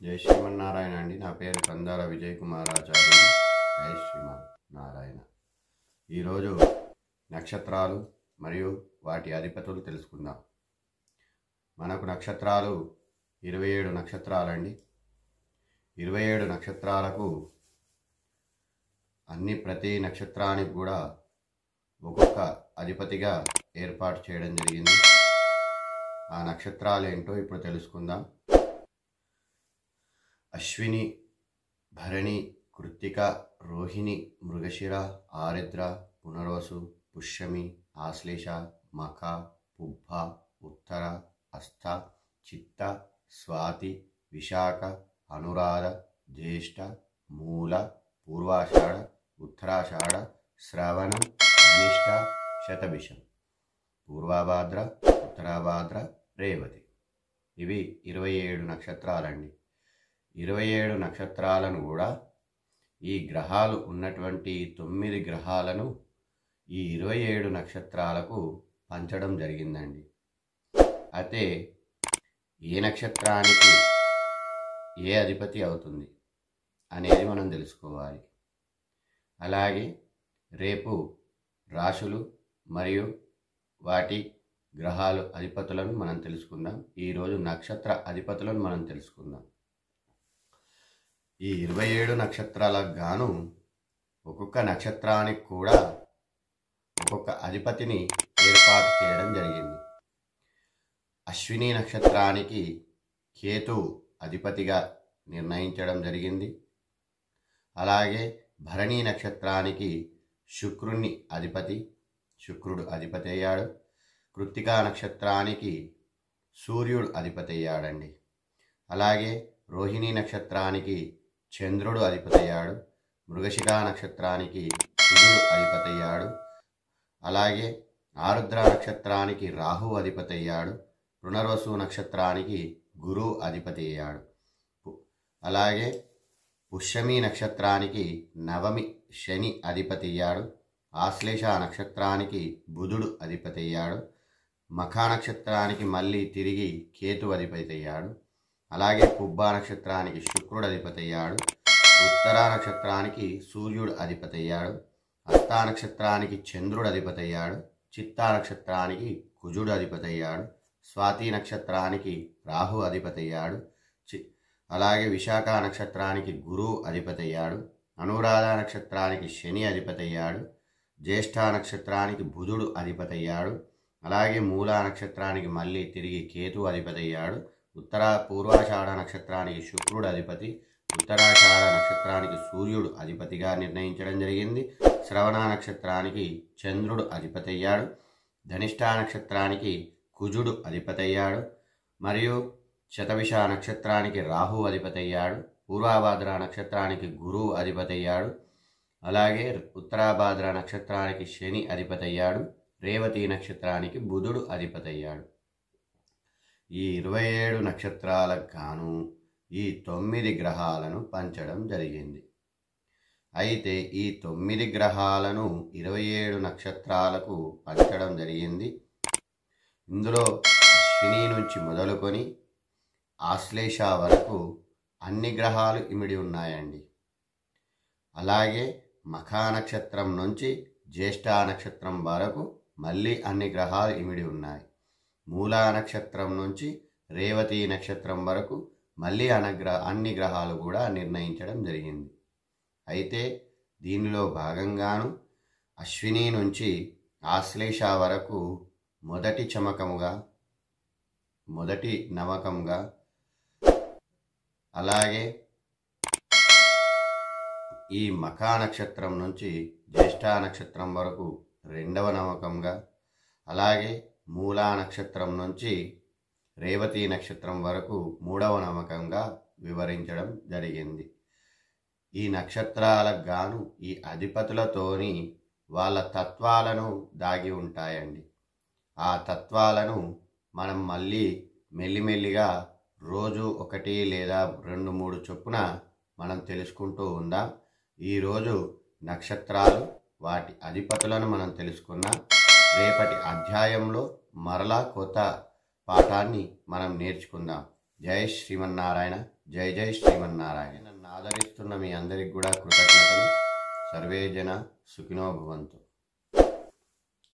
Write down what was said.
జై శ్రీమన్నారాయణ అండి. నా పేరు కందాల విజయ్ కుమారాచార్యులు. జై శ్రీమన్నారాయణ. ఈరోజు నక్షత్రాలు మరియు వాటి అధిపతులు తెలుసుకుందాం. మనకు నక్షత్రాలు 27 నక్షత్రాలండి. 27 నక్షత్రాలకు ప్రతి నక్షత్రానికి కూడా ఒక్కొక్క అధిపతిగా ఏర్పాటు చేయడం జరిగింది. ఆ నక్షత్రాలు ఏంటో ఇప్పుడు తెలుసుకుందాం. అశ్విని, భరణి, కృత్తిక, రోహిణి, మృగశిర, ఆరుద్ర, పునర్వసు, పుష్యమి, ఆశ్లేష, మఖ, పుబ్బ, ఉత్తర, హస్త, చిత్త, స్వాతి, విశాఖ, అనురాధ, జ్యేష్ఠ, మూల, పూర్వాషాఢ, ఉత్తరాషాఢ, శ్రవణం, ధనిష్ట, శతభిషం, పూర్వభాద్ర, ఉత్తరాభాద్ర, రేవతి. ఇవి 27 నక్షత్రాలండి. 27 నక్షత్రాలను కూడా ఈ గ్రహాలు ఉన్నటువంటి 9 గ్రహాలను ఈ 27 నక్షత్రాలకు పంచడం జరిగిందండి. అయితే ఏ నక్షత్రానికి ఏ అధిపతి అవుతుంది అనేది మనం తెలుసుకోవాలి. అలాగే రేపు రాశులు మరియు వాటి గ్రహాలు అధిపతులను మనం తెలుసుకుందాం. ఈరోజు నక్షత్ర అధిపతులను మనం తెలుసుకుందాం. ఈ 27 నక్షత్రాలకు గాను ఒక్కొక్క నక్షత్రానికి కూడా ఒక్కొక్క అధిపతిని ఏర్పాటు చేయడం జరిగింది. అశ్విని నక్షత్రానికి కేతు అధిపతిగా నిర్ణయించడం జరిగింది. అలాగే భరణి నక్షత్రానికి శుక్రుడు అధిపతి అయ్యాడు. కృత్తికా నక్షత్రానికి సూర్యుడు అధిపతి అయ్యాడండి. అలాగే రోహిణి నక్షత్రానికి చంద్రుడు అధిపతి అయ్యాడు. మృగశిర నక్షత్రానికి కుజుడు అధిపతి అయ్యాడు. అలాగే ఆరుద్ర నక్షత్రానికి రాహు అధిపతి అయ్యాడు. పునర్వసు నక్షత్రానికి గురువు అధిపతి అయ్యాడు. అలాగే పుష్యమి నక్షత్రానికి నవమి శని అధిపతి అయ్యాడు. ఆశ్లేష నక్షత్రానికి బుధుడు అధిపతి అయ్యాడు. మఖ నక్షత్రానికి మళ్ళీ తిరిగి కేతు అధిపతి అయ్యాడు. అలాగే పుబ్బ నక్షత్రానికి శుక్రుడు అధిపతి అయ్యాడు. ఉత్తర నక్షత్రానికి సూర్యుడు అధిపతి అయ్యాడు. హస్త నక్షత్రానికి చంద్రుడు అధిపతి అయ్యాడు. చిత్తా నక్షత్రానికి కుజుడు అధిపతి అయ్యాడు. స్వాతి నక్షత్రానికి రాహు అధిపతి అయ్యాడు. అలాగే విశాఖ నక్షత్రానికి గురువు అధిపతి అయ్యాడు. అనురాధ నక్షత్రానికి శని అధిపతి అయ్యాడు. జ్యేష్ఠ నక్షత్రానికి బుధుడు అధిపతి అయ్యాడు. అలాగే మూల నక్షత్రానికి మళ్ళీ తిరిగి కేతు అధిపతి అయ్యాడు. పూర్వాషాఢ నక్షత్రానికి శుక్రుడు అధిపతి. ఉత్తరాషాఢ నక్షత్రానికి సూర్యుడు అధిపతిగా నిర్ణయించడం జరిగింది. శ్రవణ నక్షత్రానికి చంద్రుడు అధిపతి అయ్యాడు. ధనిష్ట నక్షత్రానికి కుజుడు అధిపతి అయ్యాడు. మరియు శతభిష నక్షత్రానికి రాహు అధిపతి అయ్యాడు. పూర్వభాద్ర నక్షత్రానికి గురువు అధిపతి అయ్యాడు. అలాగే ఉత్తరాభాద్ర నక్షత్రానికి శని అధిపతి అయ్యాడు. రేవతి నక్షత్రానికి బుధుడు అధిపతి అయ్యాడు. ఈ 27 నక్షత్రాలకు గాను ఈ 9 గ్రహాలను పంచడం జరిగింది. అయితే ఈ 9 గ్రహాలను 27 నక్షత్రాలకు పంచడం జరిగింది. ఇందులో అశ్విని నుంచి మొదలుకొని ఆశ్లేష వరకు అన్ని గ్రహాలు ఇమిడి ఉన్నాయండి. అలాగే మఖ నక్షత్రం నుంచి జ్యేష్ఠ నక్షత్రం వరకు మళ్ళీ అన్ని గ్రహాలు ఇమిడి ఉన్నాయి. మూలా నక్షత్రం నుంచి రేవతి నక్షత్రం వరకు మళ్ళీ అన్ని గ్రహాలు కూడా నిర్ణయించడం జరిగింది. అయితే దీనిలో భాగంగాను అశ్విని నుంచి ఆశ్లేష వరకు మొదటి నవకంగా, అలాగే ఈ మఖ నక్షత్రం నుంచి జ్యేష్ఠ నక్షత్రం వరకు రెండవ నవకంగా, అలాగే మూలా నక్షత్రం నుంచి రేవతి నక్షత్రం వరకు మూడవ నవకంగా వివరించడం జరిగింది. ఈ నక్షత్రాలకు గాను ఈ అధిపతులతోని వాళ్ళ తత్వాలను దాగి ఉంటాయండి. ఆ తత్వాలను మనం మళ్ళీ మెల్లిమెల్లిగా రోజు 1 లేదా 2-3 చొప్పున మనం తెలుసుకుంటూ ఉందాం. ఈరోజు నక్షత్రాలు వాటి అధిపతులను మనం తెలుసుకున్నాం. రేపటి అధ్యాయంలో మరలా కొత్త పాఠాన్ని మనం నేర్చుకుందాం. జై శ్రీమన్నారాయణ. జై జై శ్రీమన్నారాయణ. నన్ను ఆదరిస్తున్న మీ అందరికి కూడా కృతజ్ఞతలు. సర్వే జన సుఖినో భవంతు.